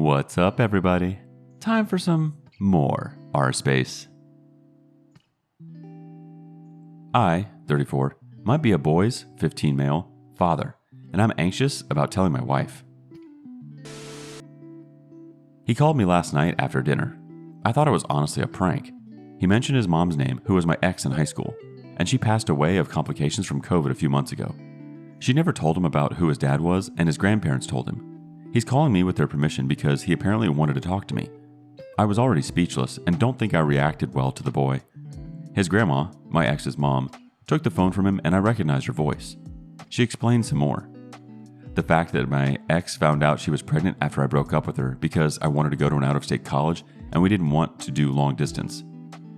What's up, everybody? Time for some more rSpace. I, 34, might be a boy's, 15 male, father, and I'm anxious about telling my wife. He called me last night after dinner. I thought it was honestly a prank. He mentioned his mom's name, who was my ex in high school, and she passed away of complications from COVID a few months ago. She never told him about who his dad was, and his grandparents told him. He's calling me with their permission because he apparently wanted to talk to me. I was already speechless and don't think I reacted well to the boy. His grandma, my ex's mom, took the phone from him and I recognized her voice. She explained some more. The fact that my ex found out she was pregnant after I broke up with her because I wanted to go to an out-of-state college and we didn't want to do long distance.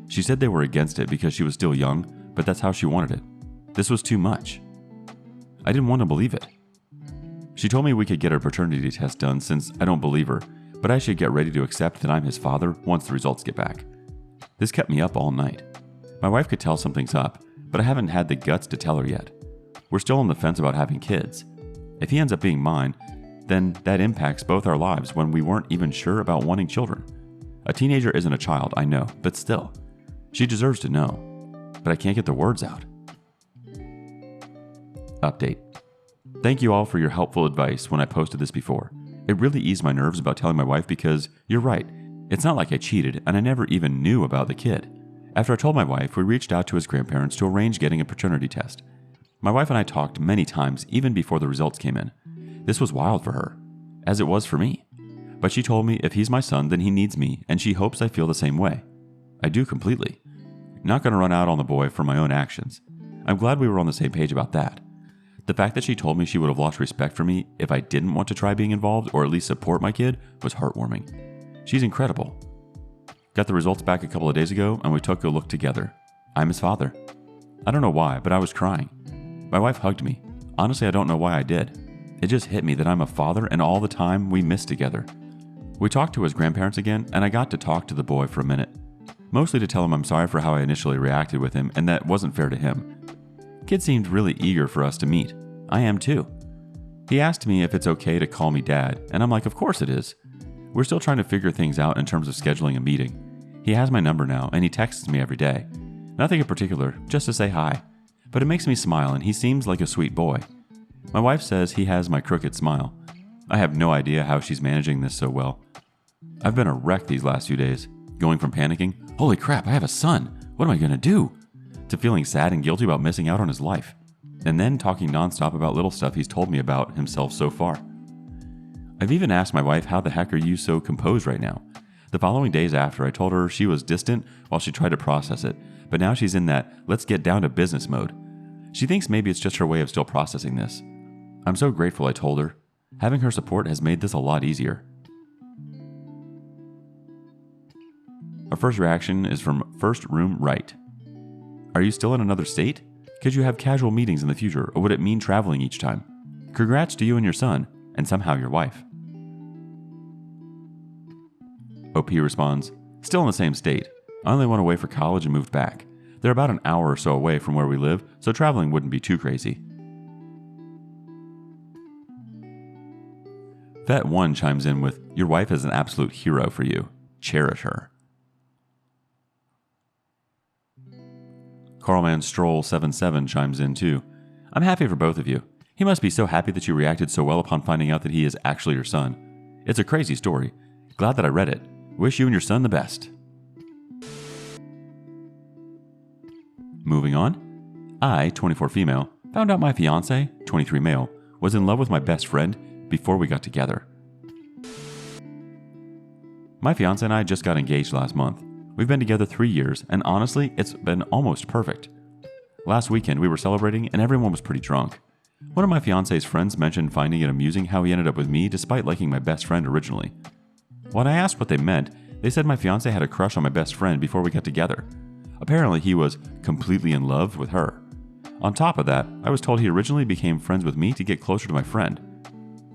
She said they were against it because she was still young, but that's how she wanted it. This was too much. I didn't want to believe it. She told me we could get a paternity test done since I don't believe her, but I should get ready to accept that I'm his father once the results get back. This kept me up all night. My wife could tell something's up, but I haven't had the guts to tell her yet. We're still on the fence about having kids. If he ends up being mine, then that impacts both our lives when we weren't even sure about wanting children. A teenager isn't a child, I know, but still. She deserves to know, but I can't get the words out. Update. Thank you all for your helpful advice when I posted this before. It really eased my nerves about telling my wife because, you're right, it's not like I cheated and I never even knew about the kid. After I told my wife, we reached out to his grandparents to arrange getting a paternity test. My wife and I talked many times even before the results came in. This was wild for her, as it was for me. But she told me if he's my son, then he needs me and she hopes I feel the same way. I do completely. Not going to run out on the boy for my own actions. I'm glad we were on the same page about that. The fact that she told me she would have lost respect for me if I didn't want to try being involved or at least support my kid was heartwarming. She's incredible. Got the results back a couple of days ago and we took a look together. I'm his father. I don't know why, but I was crying. My wife hugged me. Honestly, I don't know why I did. It just hit me that I'm a father and all the time we missed together. We talked to his grandparents again and I got to talk to the boy for a minute. Mostly to tell him I'm sorry for how I initially reacted with him and that wasn't fair to him. Kid seemed really eager for us to meet. I am too. He asked me if it's okay to call me dad, and I'm like, of course it is. We're still trying to figure things out in terms of scheduling a meeting. He has my number now, and he texts me every day. Nothing in particular, just to say hi. But it makes me smile, and he seems like a sweet boy. My wife says he has my crooked smile. I have no idea how she's managing this so well. I've been a wreck these last few days, going from panicking, holy crap, I have a son, what am I going to do? To feeling sad and guilty about missing out on his life. And then talking nonstop about little stuff he's told me about himself so far. I've even asked my wife, how the heck are you so composed right now? The following days after, I told her she was distant while she tried to process it, but now she's in that let's get down to business mode. She thinks maybe it's just her way of still processing this. I'm so grateful I told her. Having her support has made this a lot easier. Our first reaction is from First Room Right. Are you still in another state? Could you have casual meetings in the future, or would it mean traveling each time? Congrats to you and your son, and somehow your wife. OP responds, still in the same state. I only went away for college and moved back. They're about an hour or so away from where we live, so traveling wouldn't be too crazy. Vet1 chimes in with, your wife is an absolute hero for you. Cherish her. Carlman Stroll 77 chimes in too. I'm happy for both of you. He must be so happy that you reacted so well upon finding out that he is actually your son. It's a crazy story. Glad that I read it. Wish you and your son the best. Moving on. I, 24 female, found out my fiance, 23 male, was in love with my best friend before we got together. My fiance and I just got engaged last month. We've been together 3 years, and honestly, it's been almost perfect. Last weekend, we were celebrating, and everyone was pretty drunk. One of my fiance's friends mentioned finding it amusing how he ended up with me despite liking my best friend originally. When I asked what they meant, they said my fiance had a crush on my best friend before we got together. Apparently, he was completely in love with her. On top of that, I was told he originally became friends with me to get closer to my friend.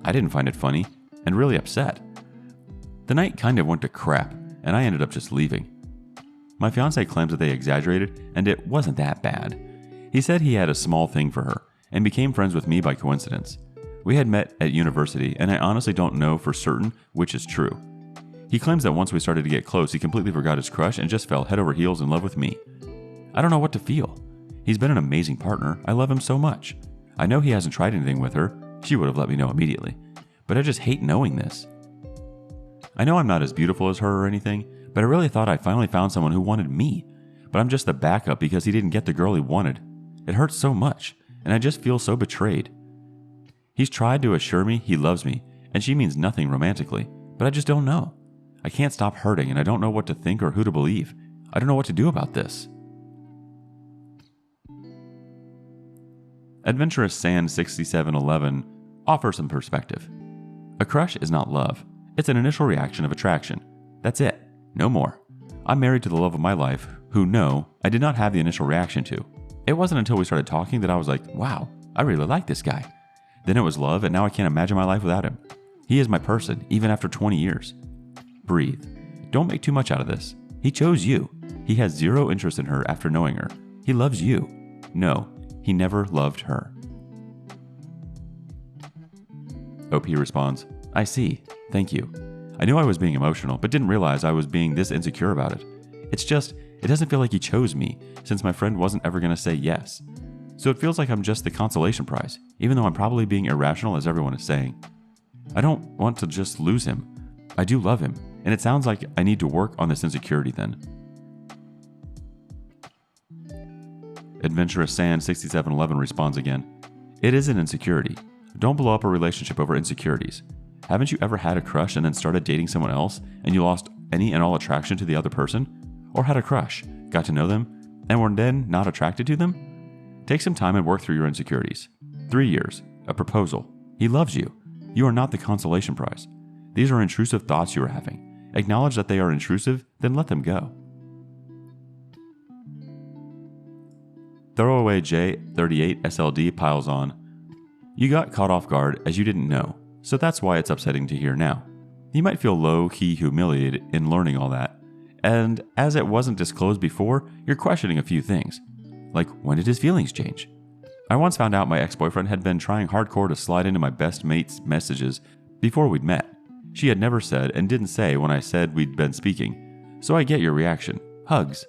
I didn't find it funny, and really upset. The night kind of went to crap, and I ended up just leaving. My fiance claims that they exaggerated, and it wasn't that bad. He said he had a small thing for her, and became friends with me by coincidence. We had met at university, and I honestly don't know for certain which is true. He claims that once we started to get close, he completely forgot his crush and just fell head over heels in love with me. I don't know what to feel. He's been an amazing partner. I love him so much. I know he hasn't tried anything with her. She would have let me know immediately. But I just hate knowing this. I know I'm not as beautiful as her or anything, but I really thought I finally found someone who wanted me. But I'm just the backup because he didn't get the girl he wanted. It hurts so much, and I just feel so betrayed. He's tried to assure me he loves me, and she means nothing romantically, but I just don't know. I can't stop hurting, and I don't know what to think or who to believe. I don't know what to do about this. Adventurous Sand 6711 offers some perspective. A crush is not love. It's an initial reaction of attraction. That's it. No more. I'm married to the love of my life, who no, I did not have the initial reaction to. It wasn't until we started talking that I was like, wow, I really like this guy. Then it was love, and now I can't imagine my life without him. He is my person, even after 20 years. Breathe. Don't make too much out of this. He chose you. He has zero interest in her after knowing her. He loves you. No, he never loved her. OP responds, I see. Thank you. I knew I was being emotional, but didn't realize I was being this insecure about it. It's just, it doesn't feel like he chose me, since my friend wasn't ever going to say yes. So it feels like I'm just the consolation prize, even though I'm probably being irrational as everyone is saying. I don't want to just lose him. I do love him, and it sounds like I need to work on this insecurity then. Adventurous Sand 6711 responds again. It is an insecurity. Don't blow up a relationship over insecurities. Haven't you ever had a crush and then started dating someone else and you lost any and all attraction to the other person? Or had a crush, got to know them, and were then not attracted to them? Take some time and work through your insecurities. 3 years, a proposal. He loves you. You are not the consolation prize. These are intrusive thoughts you are having. Acknowledge that they are intrusive, then let them go. Throwaway J38 SLD piles on. You got caught off guard as you didn't know, so that's why it's upsetting to hear now. You might feel low-key humiliated in learning all that, and as it wasn't disclosed before, you're questioning a few things. Like, when did his feelings change? I once found out my ex-boyfriend had been trying hardcore to slide into my best mate's messages before we'd met. She had never said and didn't say when I said we'd been speaking, so I get your reaction. Hugs.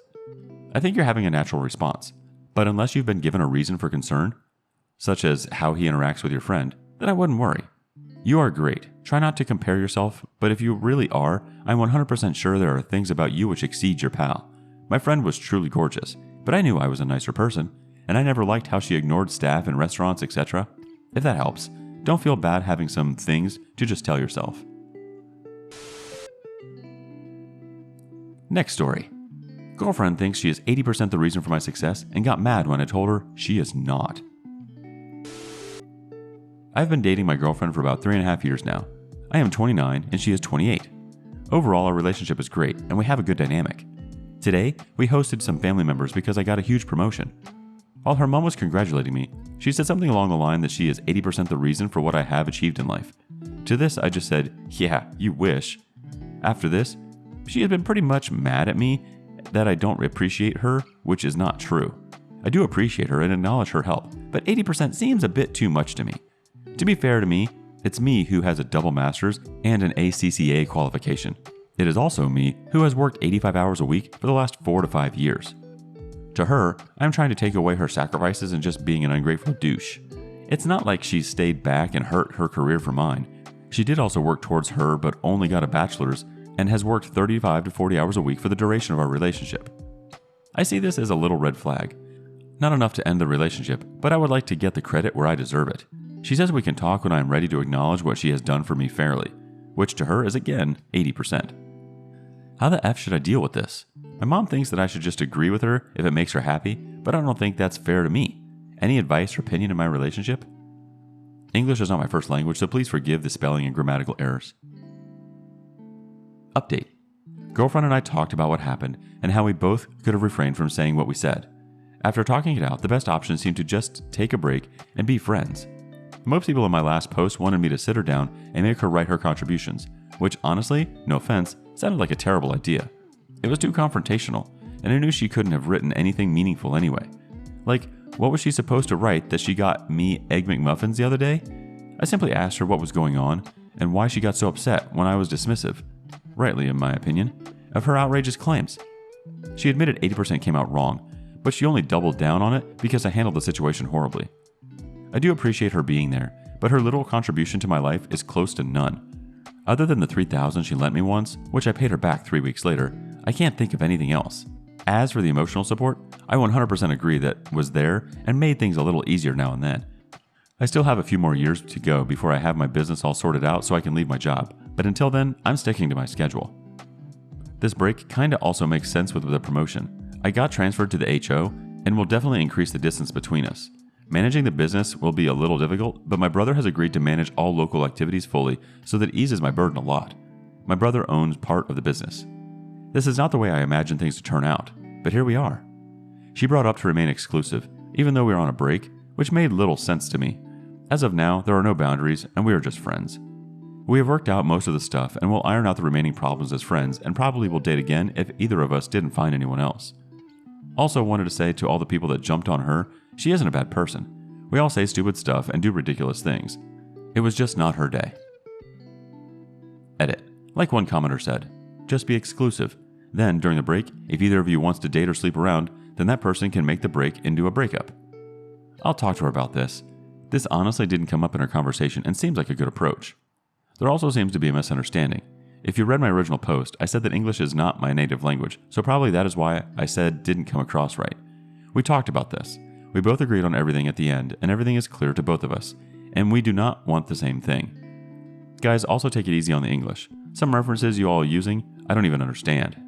I think you're having a natural response, but unless you've been given a reason for concern, such as how he interacts with your friend, then I wouldn't worry. You are great. Try not to compare yourself, but if you really are, I'm 100% sure there are things about you which exceed your pal. My friend was truly gorgeous, but I knew I was a nicer person, and I never liked how she ignored staff in restaurants, etc. If that helps, don't feel bad having some things to just tell yourself. Next story. Girlfriend thinks she is 80% the reason for my success and got mad when I told her she is not. I've been dating my girlfriend for about 3.5 years now. I am 29 and she is 28. Overall, our relationship is great and we have a good dynamic. Today, we hosted some family members because I got a huge promotion. While her mom was congratulating me, she said something along the line that she is 80% the reason for what I have achieved in life. To this, I just said, yeah, you wish. After this, she has been pretty much mad at me that I don't appreciate her, which is not true. I do appreciate her and acknowledge her help, but 80% seems a bit too much to me. To be fair to me, it's me who has a double master's and an ACCA qualification. It is also me who has worked 85 hours a week for the last 4 to 5 years. To her, I'm trying to take away her sacrifices and just being an ungrateful douche. It's not like she stayed back and hurt her career for mine. She did also work towards her but only got a bachelor's and has worked 35 to 40 hours a week for the duration of our relationship. I see this as a little red flag. Not enough to end the relationship, but I would like to get the credit where I deserve it. She says we can talk when I am ready to acknowledge what she has done for me fairly, which to her is again 80%. How the F should I deal with this? My mom thinks that I should just agree with her if it makes her happy, but I don't think that's fair to me. Any advice or opinion in my relationship? English is not my first language, so please forgive the spelling and grammatical errors. Update. Girlfriend and I talked about what happened and how we both could have refrained from saying what we said. After talking it out, the best option seemed to just take a break and be friends. Most people in my last post wanted me to sit her down and make her write her contributions, which honestly, no offense, sounded like a terrible idea. It was too confrontational, and I knew she couldn't have written anything meaningful anyway. Like, what was she supposed to write that she got me Egg McMuffins the other day? I simply asked her what was going on and why she got so upset when I was dismissive, rightly in my opinion, of her outrageous claims. She admitted 80% came out wrong, but she only doubled down on it because I handled the situation horribly. I do appreciate her being there, but her little contribution to my life is close to none. Other than the $3,000 she lent me once, which I paid her back 3 weeks later, I can't think of anything else. As for the emotional support, I 100% agree that was there and made things a little easier now and then. I still have a few more years to go before I have my business all sorted out so I can leave my job, but until then, I'm sticking to my schedule. This break kinda also makes sense with the promotion. I got transferred to the HO and will definitely increase the distance between us. Managing the business will be a little difficult, but my brother has agreed to manage all local activities fully, so that eases my burden a lot. My brother owns part of the business. This is not the way I imagined things to turn out, but here we are. She brought up to remain exclusive, even though we were on a break, which made little sense to me. As of now, there are no boundaries, and we are just friends. We have worked out most of the stuff, and will iron out the remaining problems as friends, and probably will date again if either of us didn't find anyone else. Also wanted to say to all the people that jumped on her, she isn't a bad person. We all say stupid stuff and do ridiculous things. It was just not her day. Edit. Like one commenter said, just be exclusive. Then, during the break, if either of you wants to date or sleep around, then that person can make the break into a breakup. I'll talk to her about this. This honestly didn't come up in our conversation and seems like a good approach. There also seems to be a misunderstanding. If you read my original post, I said that English is not my native language, so probably that is why I said didn't come across right. We talked about this. We both agreed on everything at the end, and everything is clear to both of us, and we do not want the same thing. Guys, also take it easy on the English. Some references you all are using, I don't even understand.